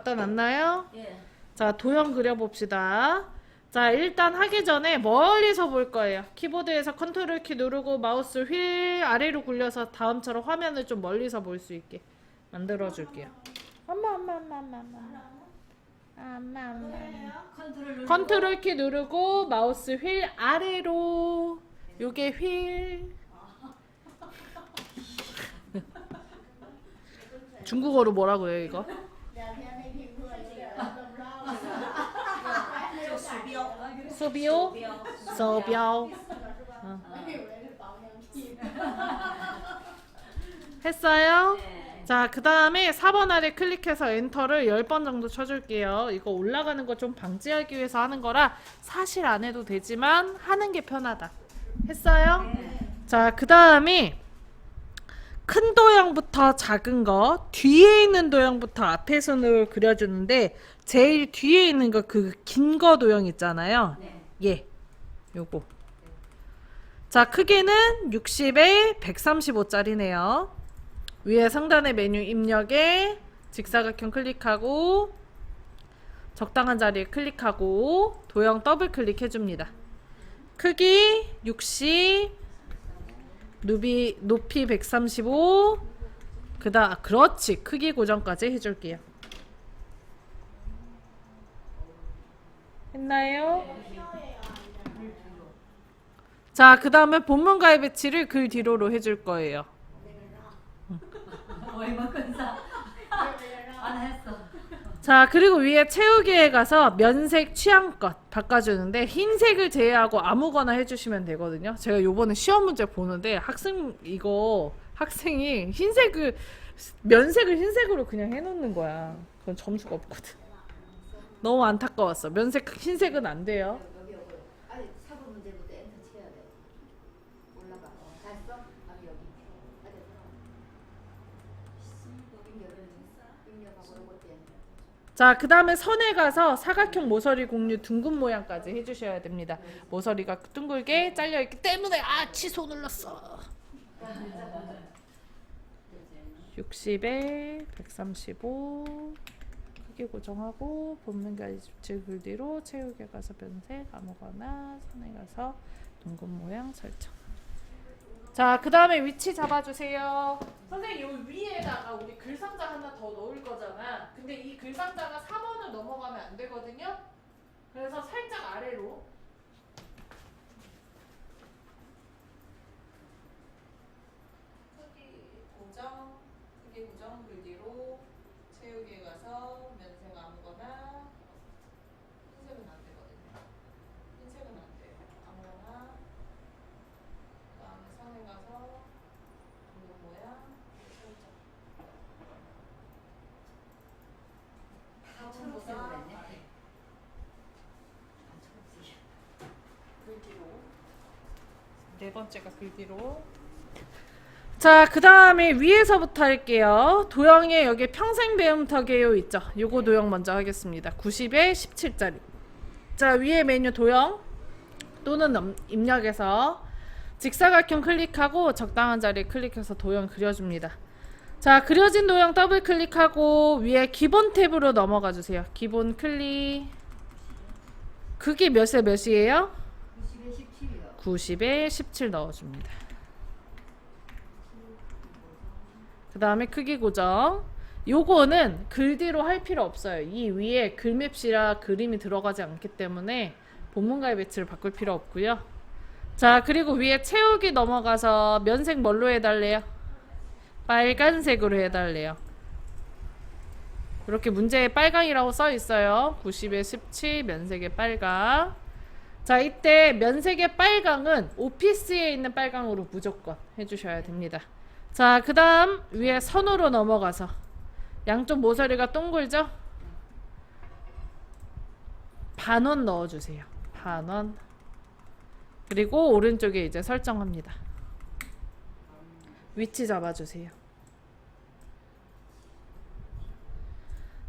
갖다 놨나요? 예. 자, 도형 그려봅시다. 자, 일단 하기 전에 멀리서 볼 거예요. 키보드에서 컨트롤 키 누르고 마우스 휠 아래로 굴려서 다음처럼 화면을 좀 멀리서 볼 수 있게 만들어 줄게요. 엄마. 컨트롤 키 누르고 마우스 휠 아래로. 요게 휠. 중국어로 뭐라고 해요, 이거? 手表 手表 했어요? 네. 자, 그 다음에 4번 아래 클릭해서 엔터를 10번 정도 쳐줄게요. 이거 올라가는 거 좀 방지하기 위해서 하는 거라 사실 안 해도 되지만 하는 게 편하다. 했어요? 자, 그 다음에 큰 도형부터 작은 거, 뒤에 있는 도형부터 앞에 손으로 그려주는데 제일 뒤에 있는 거 그 긴 거 도형 있잖아요. 예, 요거. 자, 크기는 60에 135짜리네요. 위에 상단의 메뉴 입력에 직사각형 클릭하고 적당한 자리에 클릭하고 도형 더블 클릭해줍니다. 크기 60, 높이 135, 그렇지. 크기 고정까지 해줄게요. 했나요? 자, 그 다음에 본문가의 배치를 글 뒤로로 해줄 거예요. 얼마큼 사? 안 했어. 자, 그리고 위에 채우기에 가서 면색 취향껏 바꿔주는데 흰색을 제외하고 아무거나 해주시면 되거든요. 제가 요번에 시험 문제 보는데 학생이 면색을 흰색으로 그냥 해놓는 거야. 그건 점수가 없거든. 너무 안타까웠어. 흰색은 안 돼요. 아니 4번 문제부터 엔터 쳐야 돼. 올라가. 됐어? 아니 여기. 입력하고 요것도 엔터. 자, 그 다음에 선에 가서 사각형 모서리 공유 둥근 모양까지 해주셔야 됩니다. 모서리가 둥글게 잘려있기 때문에 취소 눌렀어. 60에 135 크기 고정하고 본문가의 배치 글 뒤로 채우기에 가서 변색 아무거나 선에 가서 둥근 모양 설정. 자, 그 다음에 위치 잡아주세요. 선생님, 요 위에다가 우리 글상자 하나 더 넣을 거잖아. 근데 이 글상자가 4번을 넘어가면 안 되거든요. 그래서 살짝 아래로. 크기 고정 글 뒤로 채우기에 가서 면색 아무거나. 흰색은 안 되거든요. 흰색은 안 돼요. 아무거나. 그 다음에 선에 가서 둥근 모양 설정. 초록색으로 했네. 글 뒤로. 네 번째가 글 뒤로. 자, 그 다음에 위에서부터 할게요. 도형에 여기 평생 배움터 개요 있죠? 요거 도형 먼저 하겠습니다. 90에 17짜리. 자, 위에 메뉴 도형 또는 입력해서 직사각형 클릭하고 적당한 자리에 클릭해서 도형 그려줍니다. 자, 그려진 도형 더블 클릭하고 위에 기본 탭으로 넘어가 주세요. 기본 클릭. 그게 몇이에요? 90에 17이요. 90에 17 넣어줍니다. 그 다음에 크기 고정. 요거는 글 뒤로 할 필요 없어요. 이 위에 글맵시라 그림이 들어가지 않기 때문에 본문가의 배치를 바꿀 필요 없고요. 자, 그리고 위에 채우기 넘어가서 면색 뭘로 해달래요? 빨간색으로 해달래요. 이렇게 문제에 빨강이라고 써 있어요. 90에 17 면색의 빨강. 자, 이때 면색의 빨강은 오피스에 있는 빨강으로 무조건 해주셔야 됩니다. 자, 그 다음 위에 선으로 넘어가서 양쪽 모서리가 동글죠? 반원 넣어주세요. 반원. 그리고 오른쪽에 이제 설정합니다. 위치 잡아주세요.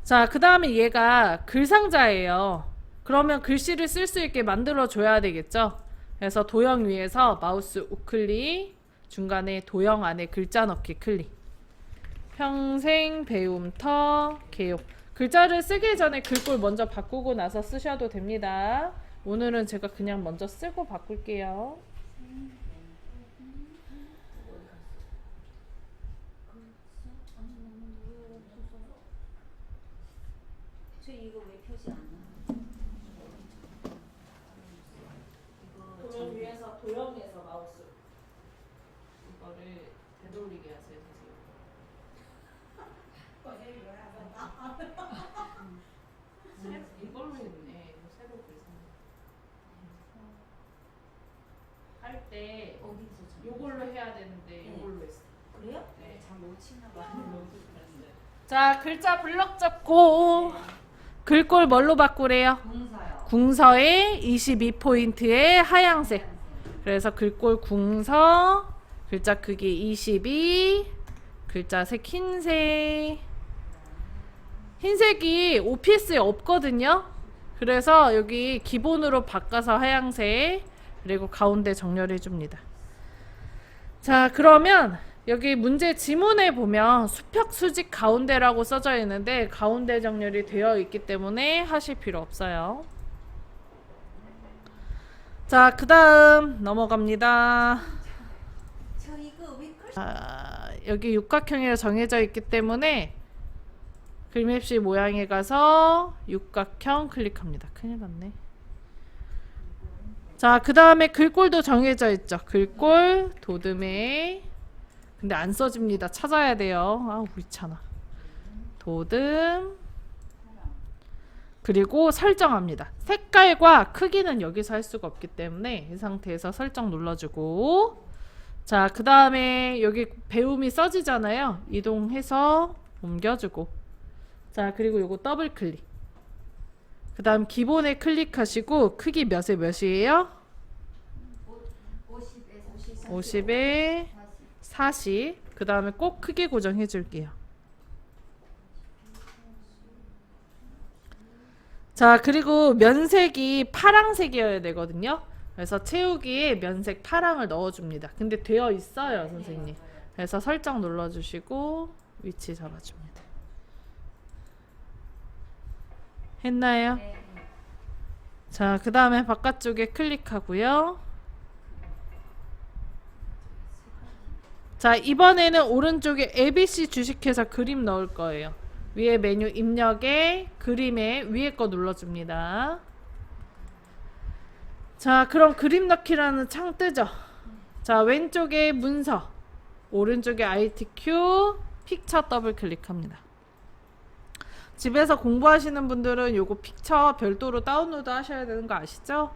자, 그 다음에 얘가 글상자예요. 그러면 글씨를 쓸 수 있게 만들어줘야 되겠죠? 그래서 도형 위에서 마우스 우클릭, 중간에 도형 안에 글자 넣기 클릭. 평생 배움터 개요. 글자를 쓰기 전에 글꼴 먼저 바꾸고 나서 쓰셔도 됩니다. 오늘은 제가 그냥 먼저 쓰고 바꿀게요. 저 이거 왜 표시 안 나? 도면 위에서 도형에서 마우스 이거를 되돌리게 하세요. 이걸로 했네. 새로 할때 어디서 참? 요걸로 해야 되는데 네. 요걸로 했어. 그래요? 네. 잘못 치나 봐. 자, 글자 블럭 잡고 글꼴 뭘로 바꾸래요? 공사요. 궁서의 22포인트의 하양색. 그래서 글꼴 궁서, 글자 크기 22, 글자 색 흰색. 흰색이 오피스에 없거든요. 그래서 여기 기본으로 바꿔서 하양색, 그리고 가운데 정렬해 줍니다. 자, 그러면 여기 문제 지문에 보면 수평 수직 가운데라고 써져 있는데 가운데 정렬이 되어 있기 때문에 하실 필요 없어요. 자, 그 다음 넘어갑니다. 저 이거 왜 걸? 여기 육각형이라 정해져 있기 때문에 글맵시 모양에 가서 육각형 클릭합니다. 큰일 났네. 자, 그 다음에 글꼴도 정해져 있죠. 글꼴, 도듬에. 근데 안 써집니다. 찾아야 돼요. 아우, 귀찮아. 도듬. 그리고 설정합니다. 색깔과 크기는 여기서 할 수가 없기 때문에 이 상태에서 설정 눌러주고, 자, 그 다음에 여기 배움이 써지잖아요. 이동해서 옮겨주고, 자, 그리고 요거 더블 클릭. 그 다음 기본에 클릭하시고 크기 몇에 몇이에요? 50에서 50에 40. 그 다음에 꼭 크기 고정해 줄게요. 자, 그리고 면색이 파랑색이어야 되거든요. 그래서 채우기에 면색 파랑을 넣어줍니다. 근데 되어 있어요, 선생님. 그래서 설정 눌러주시고 위치 잡아줍니다. 했나요? 자, 그 다음에 바깥쪽에 클릭하고요. 자, 이번에는 오른쪽에 ABC 주식회사 그림 넣을 거예요. 위에 메뉴 입력에 그림에 위에 거 눌러줍니다. 자, 그럼 그림 넣기라는 창 뜨죠? 자, 왼쪽에 문서, 오른쪽에 ITQ, 픽처 더블 클릭합니다. 집에서 공부하시는 분들은 요거 픽처 별도로 다운로드 하셔야 되는 거 아시죠?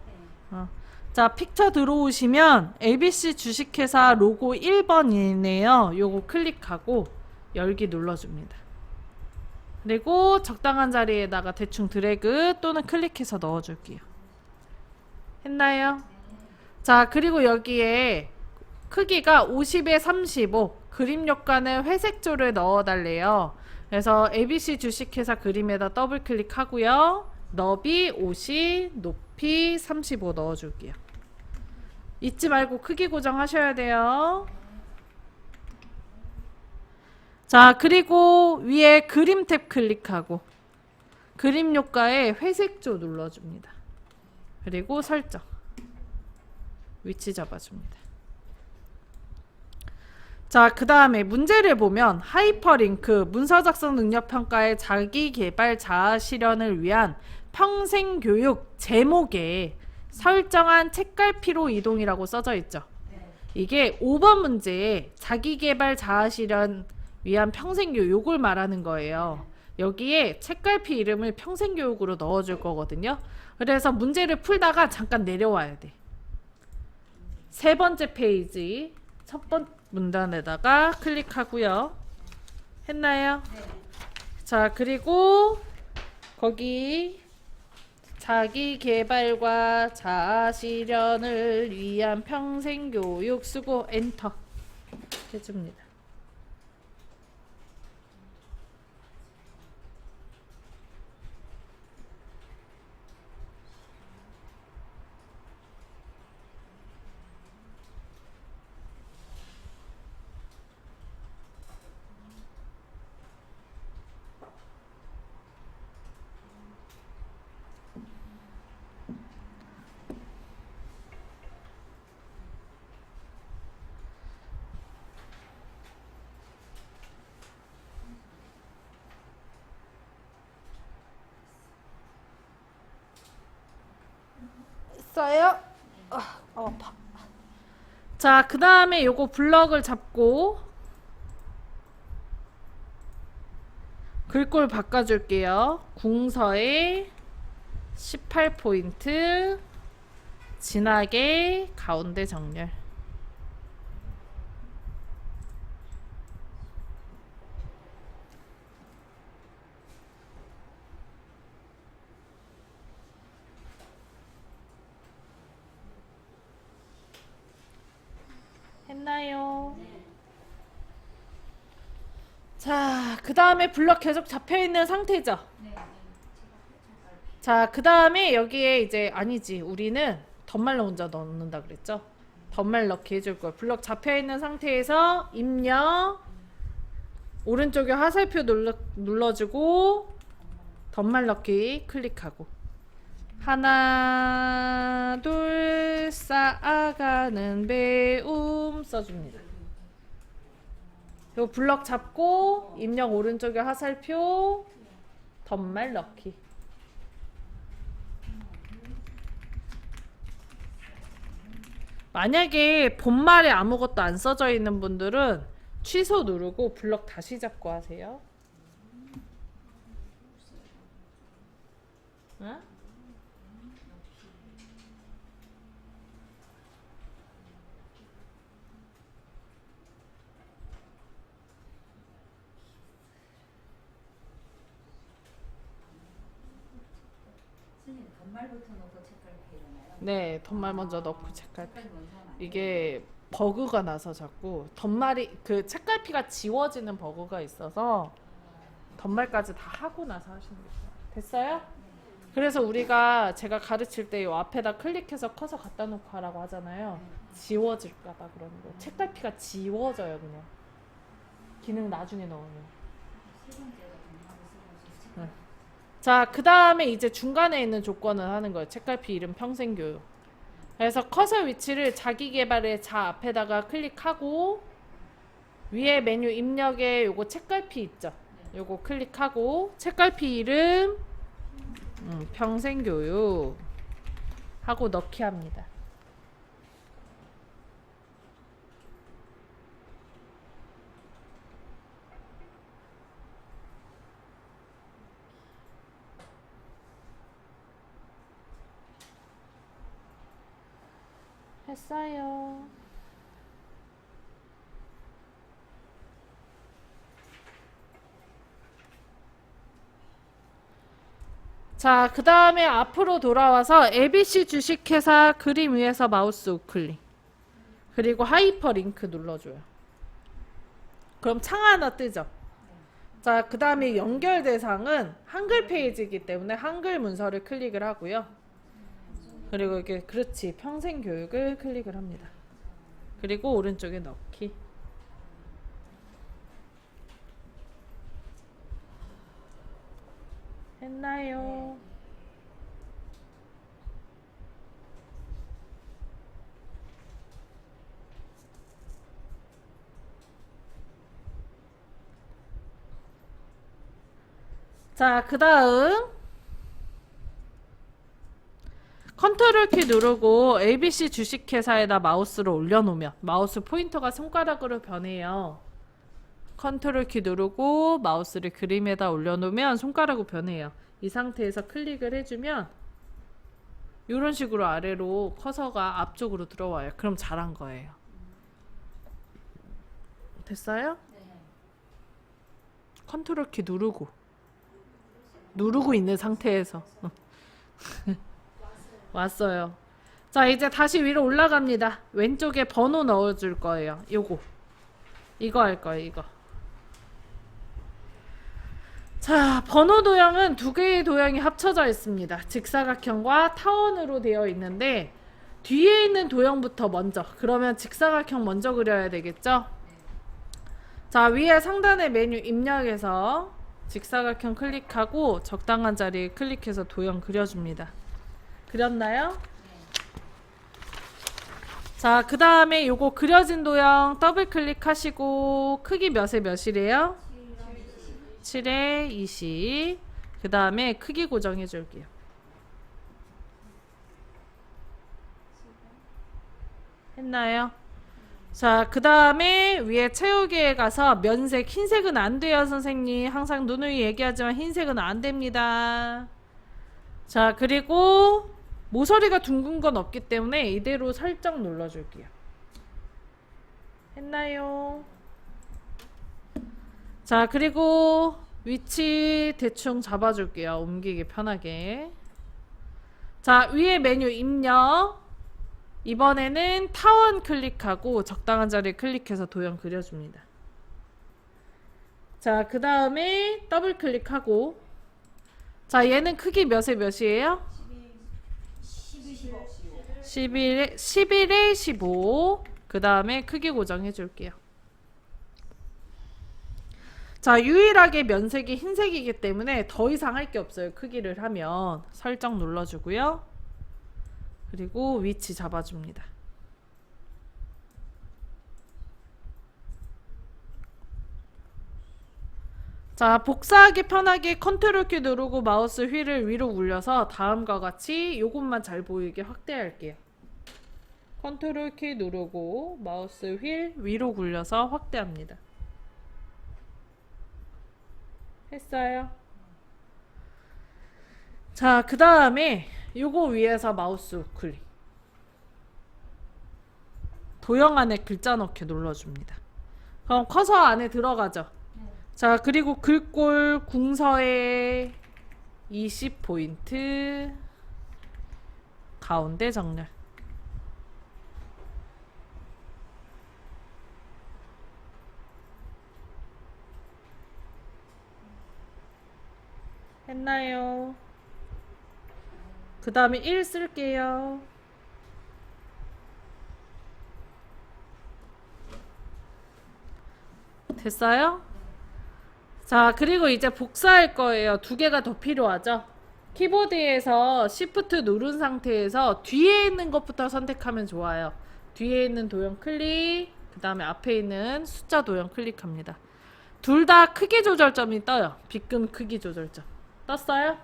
자, 픽처 들어오시면 ABC 주식회사 로고 1번이네요. 요거 클릭하고 열기 눌러줍니다. 그리고 적당한 자리에다가 대충 드래그 또는 클릭해서 넣어줄게요. 했나요? 자, 그리고 여기에 크기가 50에 35, 그림 효과는 회색조를 넣어달래요. 그래서 ABC 주식회사 그림에다 더블 클릭하고요. 너비 50, 높이 35 넣어줄게요. 잊지 말고 크기 고정하셔야 돼요. 자, 그리고 위에 그림 탭 클릭하고 그림 효과에 회색조 눌러줍니다. 그리고 설정. 위치 잡아줍니다. 자, 그 다음에 문제를 보면 하이퍼링크 문서 작성 능력 평가의 자기 개발 자아 실현을 위한 평생 교육 제목에 설정한 책갈피로 이동이라고 써져 있죠. 이게 5번 문제에 자기 개발 자아 실현 위한 평생 교육을 말하는 거예요. 여기에 책갈피 이름을 평생 교육으로 넣어줄 거거든요. 그래서 문제를 풀다가 잠깐 내려와야 돼. 세 번째 페이지 첫 번째 문단에다가 클릭하고요. 했나요? 네. 자, 그리고 거기 자기 개발과 자아 실현을 위한 평생 교육 쓰고 엔터 해줍니다. 했어요? 아파. 자, 그 다음에 요거 블럭을 잡고 글꼴 바꿔줄게요. 궁서에 18포인트 진하게 가운데 정렬. 했나요? 자, 그 다음에 블럭 계속 잡혀있는 상태죠? 자, 그 다음에 여기에 이제 아니지, 우리는 덧말 혼자 넣는다 그랬죠? 덧말 넣기 해줄 걸. 블럭 잡혀있는 상태에서 입력 오른쪽에 화살표 눌러주고 덧말 넣기 클릭하고 하나 둘 쌓아가는 배움 써줍니다. 요 블럭 잡고 입력 오른쪽에 화살표 덧말 넣기. 만약에 본말에 아무것도 안 써져 있는 분들은 취소 누르고 블럭 다시 잡고 하세요. 응? 선생님 덧말부터 넣고 책갈피 일어나요? 네, 덧말 먼저 넣고 책갈피. 책갈피 먼저 하면 안 돼요? 이게 버그가 나서 자꾸 덧말이 그 책갈피가 지워지는 버그가 있어서 덧말까지 다 하고 나서 하시는 게 좋아요. 됐어요? 그래서 우리가 제가 가르칠 때 이 앞에다 클릭해서 커서 갖다 놓고 하라고 하잖아요. 지워질까봐 그러는 거예요. 책갈피가 지워져요 그냥. 기능 나중에 넣으면. 세 번째가 덧말을 쓰고 네. 자, 그 다음에 이제 중간에 있는 조건을 하는 거예요. 책갈피 이름 평생교육. 그래서 커서 위치를 자기개발의 자 앞에다가 클릭하고 위에 메뉴 입력에 요거 책갈피 있죠. 요거 클릭하고 책갈피 이름 평생교육 하고 넣기 합니다. 했어요. 자, 그 다음에 앞으로 돌아와서 ABC 주식회사 그림 위에서 마우스 우클릭 그리고 하이퍼링크 눌러줘요. 그럼 창 하나 뜨죠. 자, 그 다음에 연결 대상은 한글 페이지이기 때문에 한글 문서를 클릭을 하고요. 그리고 이게 그렇지 평생 교육을 클릭을 합니다. 그리고 오른쪽에 넣기. 했나요? 자, 그 다음 컨트롤 키 누르고 ABC 주식회사에다 마우스를 올려놓으면 마우스 포인터가 손가락으로 변해요. 컨트롤 키 누르고 마우스를 그림에다 올려놓으면 손가락으로 변해요. 이 상태에서 클릭을 해주면 이런 식으로 아래로 커서가 앞쪽으로 들어와요. 그럼 잘한 거예요. 됐어요? 컨트롤 키 누르고 있는 상태에서 왔어요. 자, 이제 다시 위로 올라갑니다. 왼쪽에 번호 넣어줄 거예요. 이거 할 거예요. 이거. 자, 번호 도형은 두 개의 도형이 합쳐져 있습니다. 직사각형과 타원으로 되어 있는데 뒤에 있는 도형부터 먼저. 그러면 직사각형 먼저 그려야 되겠죠? 자, 위에 상단의 메뉴 입력에서 직사각형 클릭하고 적당한 자리에 클릭해서 도형 그려줍니다. 그렸나요? 자, 그 다음에 요거 그려진 도형 더블 클릭하시고 크기 몇에 몇이래요? 7에 20. 그 다음에 크기 고정해 줄게요. 했나요? 자, 그 다음에 위에 채우기에 가서 면색, 흰색은 안 돼요, 선생님. 항상 누누이 얘기하지만 흰색은 안 됩니다. 자, 그리고 모서리가 둥근 건 없기 때문에 이대로 살짝 눌러줄게요. 했나요? 자, 그리고 위치 대충 잡아줄게요. 옮기기 편하게. 자, 위에 메뉴 입력. 이번에는 타원 클릭하고 적당한 자리에 클릭해서 도형 그려줍니다. 자, 그 다음에 더블 클릭하고, 자, 얘는 크기 몇에 몇이에요? 11에 15. 그 다음에 크기 고정해 줄게요. 자, 유일하게 면색이 흰색이기 때문에 더 이상 할 게 없어요. 크기를 하면 설정 눌러주고요. 그리고 위치 잡아줍니다. 자, 복사하기 편하게 컨트롤 키 누르고 마우스 휠을 위로 굴려서 다음과 같이 요것만 잘 보이게 확대할게요. 컨트롤 키 누르고 마우스 휠 위로 굴려서 확대합니다. 했어요? 자, 그 다음에 요거 위에서 마우스 우클릭. 도형 안에 글자 넣기 눌러줍니다. 그럼 커서 안에 들어가죠. 자, 그리고 글꼴 궁서에 20포인트 가운데 정렬. 했나요? 그 다음에 1 쓸게요. 됐어요? 자, 그리고 이제 복사할 거예요. 두 개가 더 필요하죠? 키보드에서 Shift 누른 상태에서 뒤에 있는 것부터 선택하면 좋아요. 뒤에 있는 도형 클릭, 그 다음에 앞에 있는 숫자 도형 클릭합니다. 둘 다 크기 조절점이 떠요. 빗금 크기 조절점. 떴어요?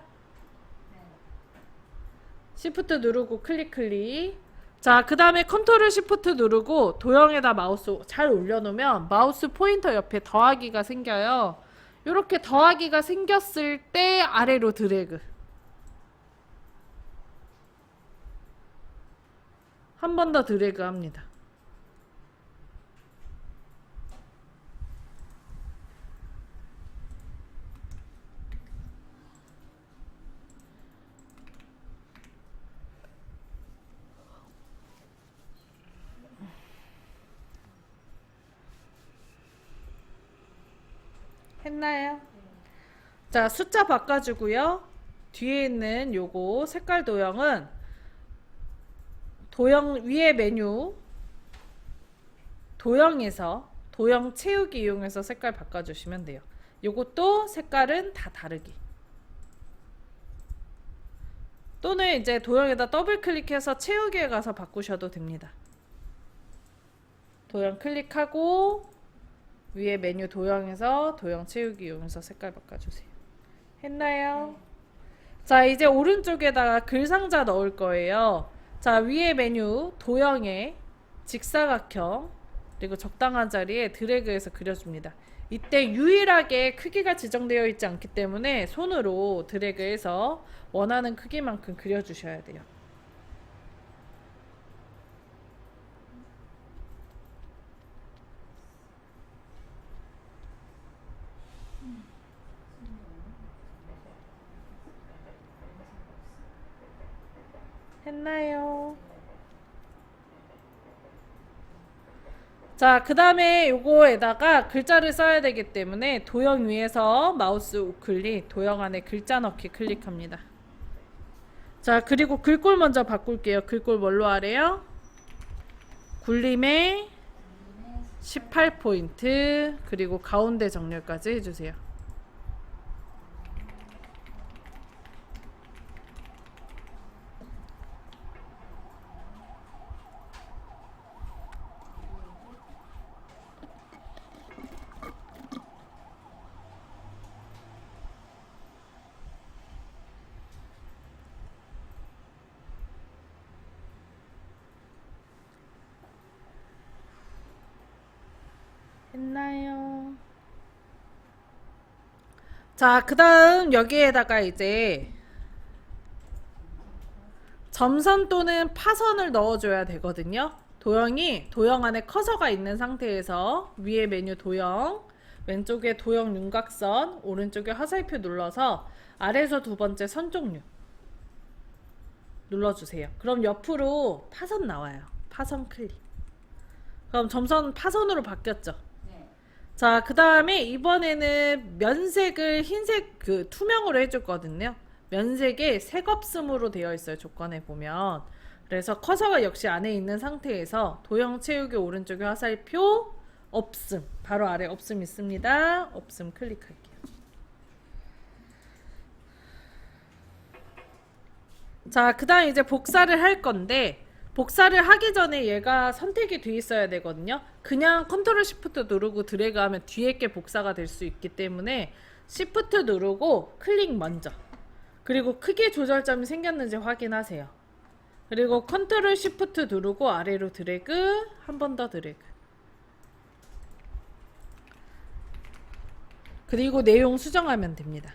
Shift 누르고 클릭. 자, 그 다음에 컨트롤 Shift 누르고 도형에다 마우스 잘 올려놓으면 마우스 포인터 옆에 더하기가 생겨요. 이렇게 더하기가 생겼을 때 아래로 드래그. 한 번 더 드래그 합니다. 했나요? 자, 숫자 바꿔주고요. 뒤에 있는 요거 색깔 도형은 도형 위에 메뉴 도형에서 도형 채우기 이용해서 색깔 바꿔주시면 돼요. 요것도 색깔은 다 다르게. 또는 이제 도형에다 더블 클릭해서 채우기에 가서 바꾸셔도 됩니다. 도형 클릭하고 위에 메뉴 도형에서 도형 채우기 이용해서 색깔 바꿔주세요. 했나요? 자, 이제 오른쪽에다가 글 상자 넣을 거예요. 자, 위에 메뉴 도형에 직사각형 그리고 적당한 자리에 드래그해서 그려줍니다. 이때 유일하게 크기가 지정되어 있지 않기 때문에 손으로 드래그해서 원하는 크기만큼 그려주셔야 돼요. 했나요? 자, 그 다음에 요거에다가 글자를 써야 되기 때문에 도형 위에서 마우스 우클릭, 도형 안에 글자 넣기 클릭합니다. 자, 그리고 글꼴 먼저 바꿀게요. 글꼴 뭘로 하래요? 굴림에 18포인트 그리고 가운데 정렬까지 해주세요. 자, 그 다음 여기에다가 이제 점선 또는 파선을 넣어줘야 되거든요. 도형 안에 커서가 있는 상태에서 위에 메뉴 도형, 왼쪽에 도형 윤곽선, 오른쪽에 화살표 눌러서 아래에서 두 번째 선 종류 눌러주세요. 그럼 옆으로 파선 나와요. 파선 클릭. 그럼 점선 파선으로 바뀌었죠. 네. 자, 그 다음에 이번에는 면색을 흰색 그 투명으로 해줄 거거든요. 면색에 색없음으로 되어 있어요. 조건에 보면. 그래서 커서가 역시 안에 있는 상태에서 도형 채우기 오른쪽에 화살표 없음. 바로 아래 없음 있습니다. 없음 클릭할게요. 자, 그 다음 이제 복사를 할 건데 복사를 하기 전에 얘가 선택이 돼 있어야 되거든요. 그냥 컨트롤 시프트 누르고 드래그 하면 뒤에 게 복사가 될 수 있기 때문에 시프트 누르고 클릭 먼저. 그리고 크기 조절점이 생겼는지 확인하세요. 그리고 컨트롤 시프트 누르고 아래로 드래그, 한 번 더 드래그. 그리고 내용 수정하면 됩니다.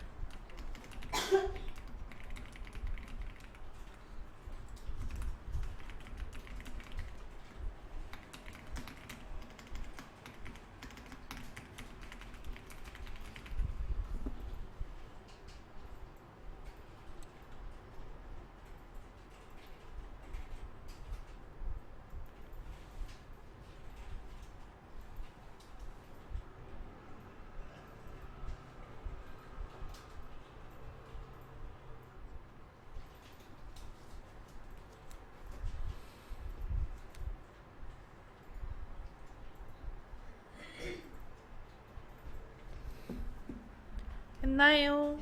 했나요?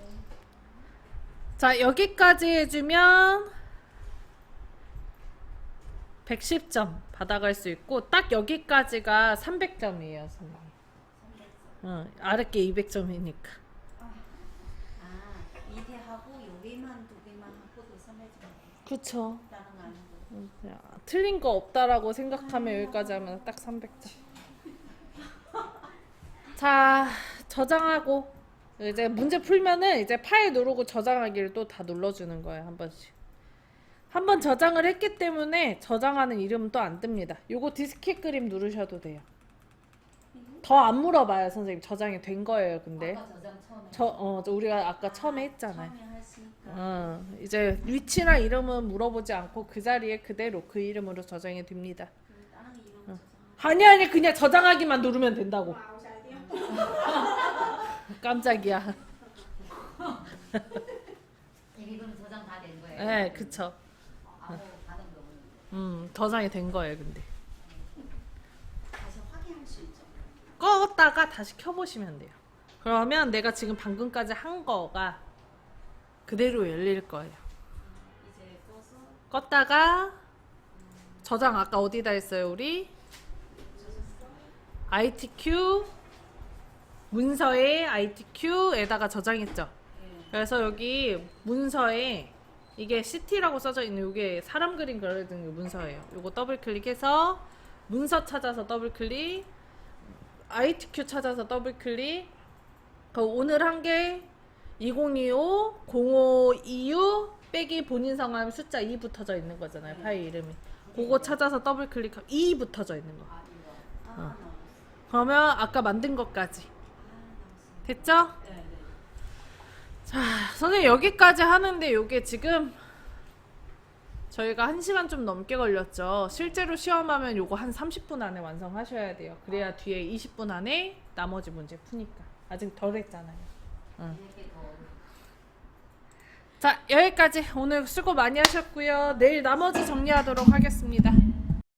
자, 여기까지 해주면 110점 받아갈 수 있고 딱 여기까지가 300점이에요, 선생님. 아랫게 200점이니까. 아, 밑에 하고 여기만 두 개만 하고도 300점. 그쵸. 다른 거 아니고. 틀린 거 없다라고 생각하면 여기까지 하면 딱 300점. 자, 저장하고 이제 문제 풀면은 이제 파일 누르고 저장하기를 또 다 눌러주는 거예요. 한 번씩. 한 번 저장을 했기 때문에 저장하는 이름은 또 안 뜹니다. 요거 디스켓 그림 누르셔도 돼요. 더 안 물어봐요, 선생님. 저장이 된 거예요, 근데. 아까 저장 처음에. 우리가 아까 처음에 했잖아요. 처음에 했으니까. 이제 위치나 이름은 물어보지 않고 그 자리에 그대로 그 이름으로 저장이 됩니다. 다른 이름 저장. 아니 그냥 저장하기만 누르면 된다고. 깜짝이야. 이미 그럼 저장 다 된 거예요? 네, 그쵸. 아무 반응도 없는데. 저장이 된 거예요, 근데. 다시 확인할 수 있죠. 껐다가 다시 켜보시면 돼요. 그러면 내가 지금 방금까지 한 거가 그대로 열릴 거예요. 이제 꺼서 껐다가 저장 아까 어디다 했어요, 우리? ITQ 문서에 ITQ에다가 저장했죠. 그래서 여기 문서에 이게 CT라고 써져 있는 이게 사람 그림 그려진 문서예요. 요거 더블 클릭해서 문서 찾아서 더블 클릭, ITQ 찾아서 더블 클릭. 오늘 한 게 2025 0526 빼기 본인 성함 숫자 2 붙어져 있는 거잖아요. 파일 이름이. 그거 찾아서 더블 클릭하고 2 붙어져 있는 거. 나왔어. 그러면 아까 만든 것까지 됐죠? 네. 자, 선생님 여기까지 하는데 요게 지금 저희가 1시간 좀 넘게 걸렸죠. 실제로 시험하면 요거 한 30분 안에 완성하셔야 돼요. 그래야 뒤에 20분 안에 나머지 문제 푸니까. 아직 덜 했잖아요. 이렇게 더 자, 여기까지 오늘 수고 많이 하셨고요. 내일 나머지 정리하도록 하겠습니다.